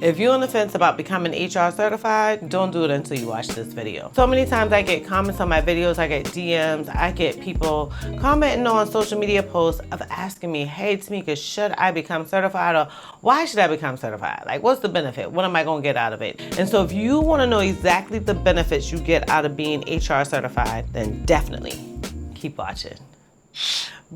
If you're on the fence about becoming HR certified, don't do it until you watch this video. So many times I get comments on my videos, I get DMs, I get people commenting on social media posts of asking me, hey Tamika, should I become certified, or why should I become certified? Like, what's the benefit? What am I gonna get out of it? And so if you wanna know exactly the benefits you get out of being HR certified, then definitely keep watching.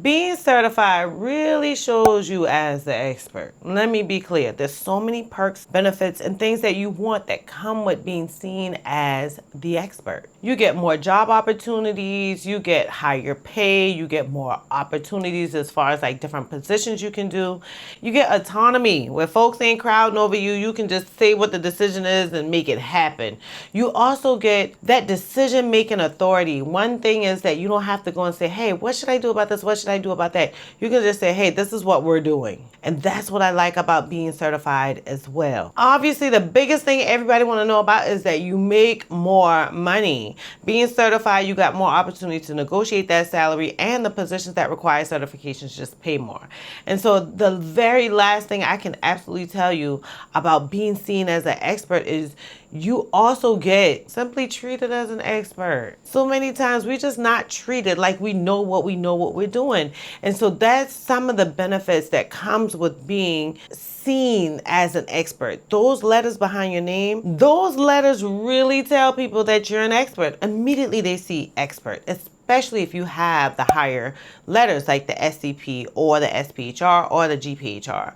Being certified really shows you as the expert. Let me be clear. There's so many perks, benefits, and things that you want that come with being seen as the expert. You get more job opportunities, you get higher pay, you get more opportunities as far as like different positions you can do. You get autonomy where folks ain't crowding over you. You can just say what the decision is and make it happen. You also get that decision-making authority. One thing is that you don't have to go and say, hey, what should I do about this? What should I do about that? You can just say, hey, this is what we're doing. And that's what I like about being certified as well. Obviously, the biggest thing everybody want to know about is that you make more money. Being certified, you got more opportunity to negotiate that salary, and the positions that require certifications just pay more. And so the very last thing I can absolutely tell you about being seen as an expert is you also get simply treated as an expert. So many times we're just not treated like we know what we're doing. And so that's some of the benefits that comes with being seen as an expert. Those letters behind your name, those letters really tell people that you're an expert. Immediately they see expert, especially if you have the higher letters like the SCP or the SPHR or the GPHR.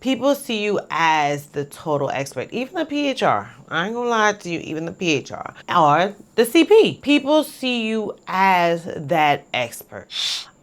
People see you as the total expert, even the PHR. I ain't gonna lie to you, even the PHR or the CP. People see you as that expert.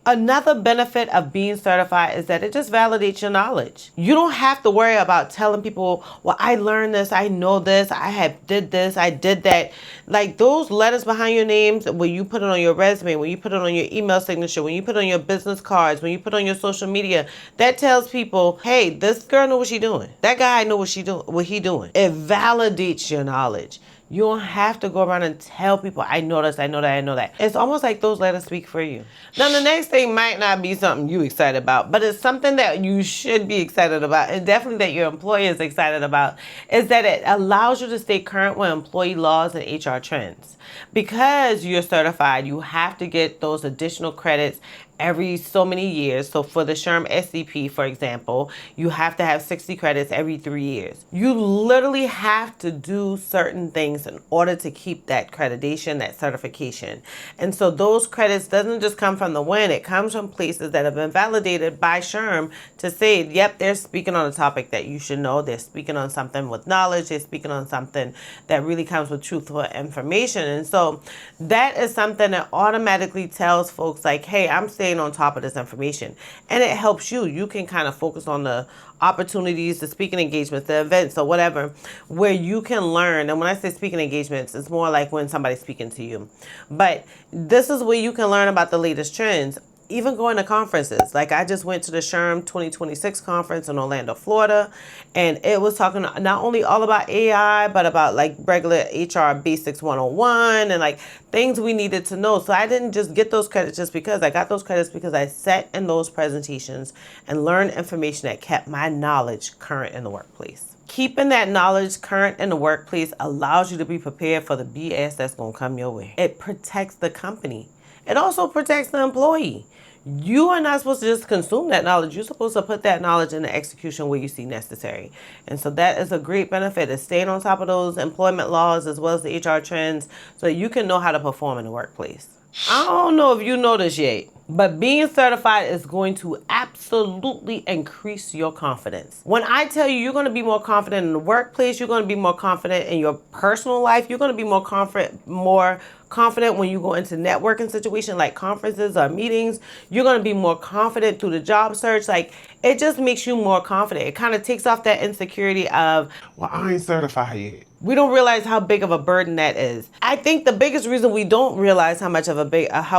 Another benefit of being certified is that it just validates your knowledge. You don't have to worry about telling people, well, I learned this, I know this, I did this, I did that. Like those letters behind your names, when you put it on your resume, when you put it on your email signature, when you put it on your business cards, when you put it on your social media, that tells people, hey, this girl know what she doing. That guy know what he doing. It validates your knowledge. You don't have to go around and tell people, I know this, I know that, I know that. It's almost like those letters speak for you. Now, the next thing might not be something you excited about, but it's something that you should be excited about, and definitely that your employer is excited about, is that it allows you to stay current with employee laws and HR trends. Because you're certified, you have to get those additional credits every so many years. So for the SHRM-SCP, for example, you have to have 60 credits every 3 years. You literally have to do certain things in order to keep that accreditation, that certification. And so those credits doesn't just come from the wind, it comes from places that have been validated by SHRM to say, yep, they're speaking on a topic that you should know. They're speaking on something with knowledge. They're speaking on something that really comes with truthful information. And so that is something that automatically tells folks like, hey, I'm staying on top of this information, and it helps you. You can kind of focus on the opportunities, the speaking engagements, the events, or whatever, where you can learn. And when I say speaking engagements, it's more like when somebody's speaking to you. But this is where you can learn about the latest trends. Even going to conferences. Like I just went to the SHRM 2026 conference in Orlando, Florida, and it was talking not only all about AI, but about like regular HR Basics 101 and like things we needed to know. So I didn't just get those credits just because. I got those credits because I sat in those presentations and learned information that kept my knowledge current in the workplace. Keeping that knowledge current in the workplace allows you to be prepared for the BS that's going to come your way. It protects the company. It also protects the employee. You are not supposed to just consume that knowledge. You're supposed to put that knowledge into execution where you see necessary. And so that is a great benefit, is staying on top of those employment laws as well as the HR trends so that you can know how to perform in the workplace. I don't know if you know this yet, but being certified is going to absolutely increase your confidence. When I tell you you're going to be more confident in the workplace, you're going to be more confident in your personal life, you're going to be more confident when you go into networking situations like conferences or meetings, you're going to be more confident through the job search. Like it just makes you more confident. It kind of takes off that insecurity of, well, I ain't certified yet. We don't realize how big of a burden that is. I think the biggest reason we don't realize how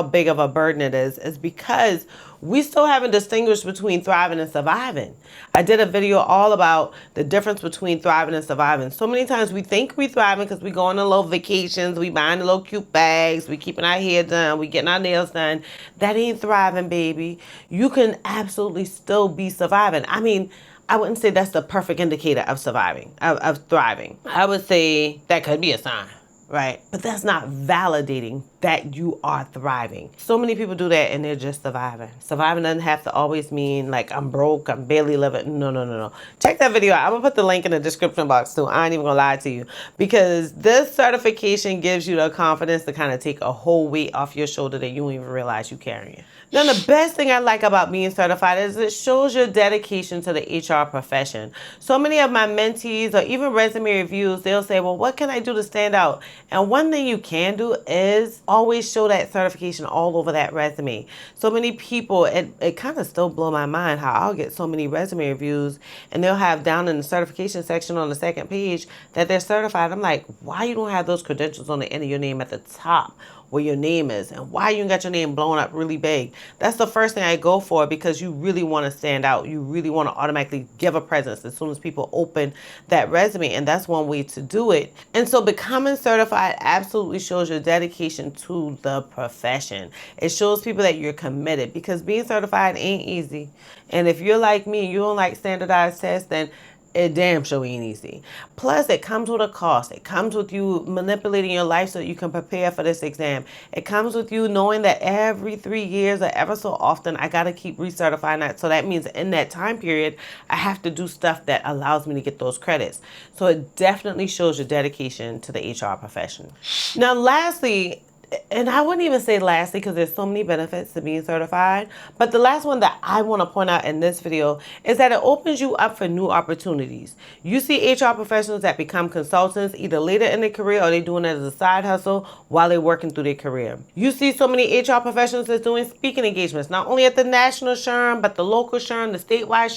big of a burden it is because we still haven't distinguished between thriving and surviving. I did a video all about the difference between thriving and surviving. So many times we think we thriving because we go on the little vacations, we buying the little cute bags, we keeping our hair done, we getting our nails done. That ain't thriving, baby. You can absolutely still be surviving. I mean, I wouldn't say that's the perfect indicator of surviving, of thriving. I would say that could be a sign, right? But that's not validating that you are thriving. So many people do that and they're just surviving. Surviving doesn't have to always mean like I'm broke, I'm barely living. No. Check that video out. I'm gonna put the link in the description box too. I ain't even gonna lie to you, because this certification gives you the confidence to kind of take a whole weight off your shoulder that you don't even realize you're carrying. Now, the best thing I like about being certified is it shows your dedication to the HR profession. So many of my mentees or even resume reviews, they'll say, well, what can I do to stand out? And one thing you can do is always show that certification all over that resume. So many people, it kind of still blows my mind how I'll get so many resume reviews and they'll have down in the certification section on the second page that they're certified. I'm like, why you don't have those credentials on the end of your name at the top where your name is, and why you got your name blown up really big? That's the first thing I go for, because you really want to stand out. You really want to automatically give a presence as soon as people open that resume, and that's one way to do it. And so becoming certified absolutely shows your dedication to the profession. It shows people that you're committed, because being certified ain't easy. And if you're like me, you don't like standardized tests, then it damn sure ain't easy. Plus, it comes with a cost. It comes with you manipulating your life so that you can prepare for this exam. It comes with you knowing that every 3 years or ever so often, I got to keep recertifying that. So that means in that time period, I have to do stuff that allows me to get those credits. So it definitely shows your dedication to the HR profession. Now, lastly, and I wouldn't even say lastly, because there's so many benefits to being certified, but the last one that I want to point out in this video is that it opens you up for new opportunities. You see HR professionals that become consultants either later in their career or they're doing it as a side hustle while they're working through their career. You see so many HR professionals that's doing speaking engagements, not only at the national SHRM, but the local SHRM, the statewide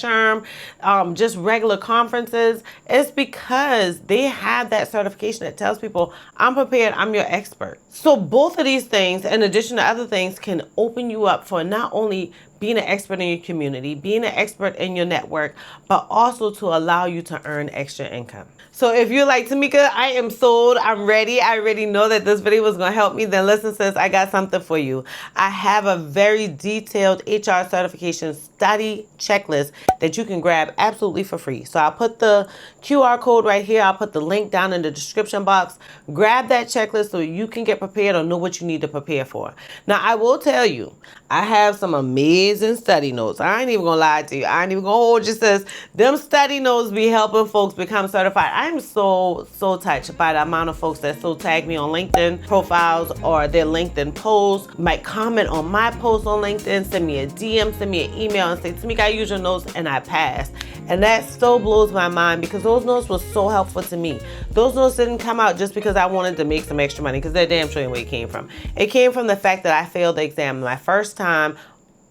SHRM, just regular conferences. It's because they have that certification that tells people, I'm prepared, I'm your expert. So both of these things, in addition to other things, can open you up for not only being an expert in your community, being an expert in your network, but also to allow you to earn extra income. So if you're like, Tamika, I am sold, I'm ready, I already know that this video was gonna help me, then listen, sis, I got something for you. I have a very detailed HR certification study checklist that you can grab absolutely for free. So I'll put the QR code right here. I'll put the link down in the description box. Grab that checklist so you can get prepared or know what you need to prepare for. Now, I will tell you, I have some amazing study notes. I ain't even gonna lie to you. I ain't even gonna hold you, sis. Them study notes be helping folks become certified. I'm so touched by the amount of folks that tag me on LinkedIn profiles or their LinkedIn posts, might comment on my post on LinkedIn, send me a DM, send me an email and say, Tamika, I use your notes and I passed. And that still blows my mind, because those notes were so helpful to me. Those notes didn't come out just because I wanted to make some extra money, because they're damn sure where it came from. It came from the fact that I failed the exam my first time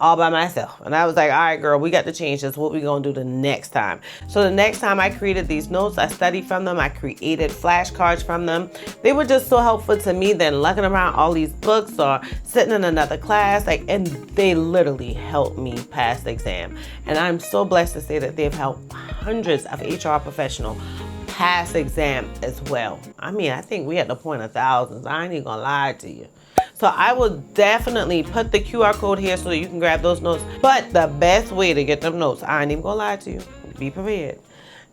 all by myself. And I was like, all right, girl, we got to change this. What we gonna do the next time? So the next time I created these notes, I studied from them. I created flashcards from them. They were just so helpful to me than looking around all these books or sitting in another class. And they literally helped me pass the exam. And I'm so blessed to say that they've helped hundreds of HR professionals pass the exam as well. I mean, I think we at the point of thousands. I ain't even gonna lie to you. So I will definitely put the QR code here so that you can grab those notes. But the best way to get them notes, I ain't even gonna lie to you, be prepared,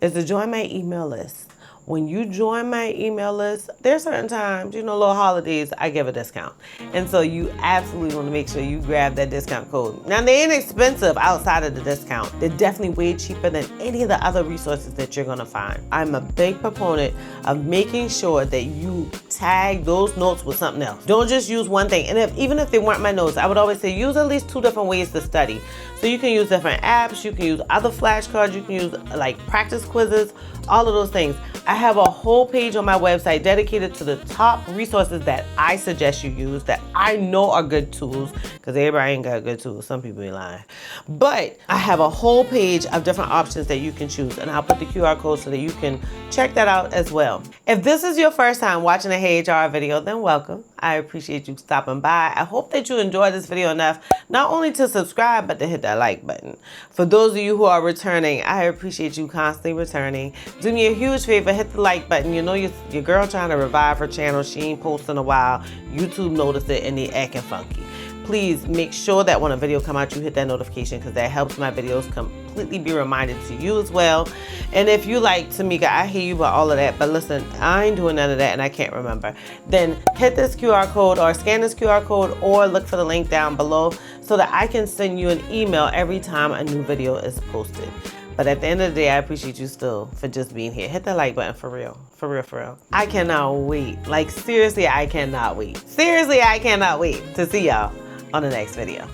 is to join my email list. When you join my email list, there's certain times, little holidays, I give a discount. And so you absolutely want to make sure you grab that discount code. Now, they ain't expensive outside of the discount. They're definitely way cheaper than any of the other resources that you're going to find. I'm a big proponent of making sure that you tag those notes with something else. Don't just use one thing. And even if they weren't my notes, I would always say use at least 2 different ways to study. So you can use different apps, you can use other flashcards, you can use like practice quizzes, all of those things. I have a whole page on my website dedicated to the top resources that I suggest you use, that I know are good tools, because everybody ain't got good tools. Some people be lying. But I have a whole page of different options that you can choose, and I'll put the QR code so that you can check that out as well. If this is your first time watching a Hey HR video, then welcome. I appreciate you stopping by. I hope that you enjoyed this video enough, not only to subscribe, but to hit that like button. For those of you who are returning, I appreciate you constantly returning. Do me a huge favor, hit the like button. You know your girl trying to revive her channel. She ain't posted in a while. YouTube noticed it and they acting funky. Please make sure that when a video come out, you hit that notification, because that helps my videos completely be reminded to you as well. And if you like, Tamika, I hear you about all of that, but listen, I ain't doing none of that and I can't remember, then hit this QR code or scan this QR code or look for the link down below so that I can send you an email every time a new video is posted. But at the end of the day, I appreciate you still for just being here. Hit that like button for real. For real, for real. I cannot wait. Like, seriously, I cannot wait. Seriously, I cannot wait to see y'all on the next video.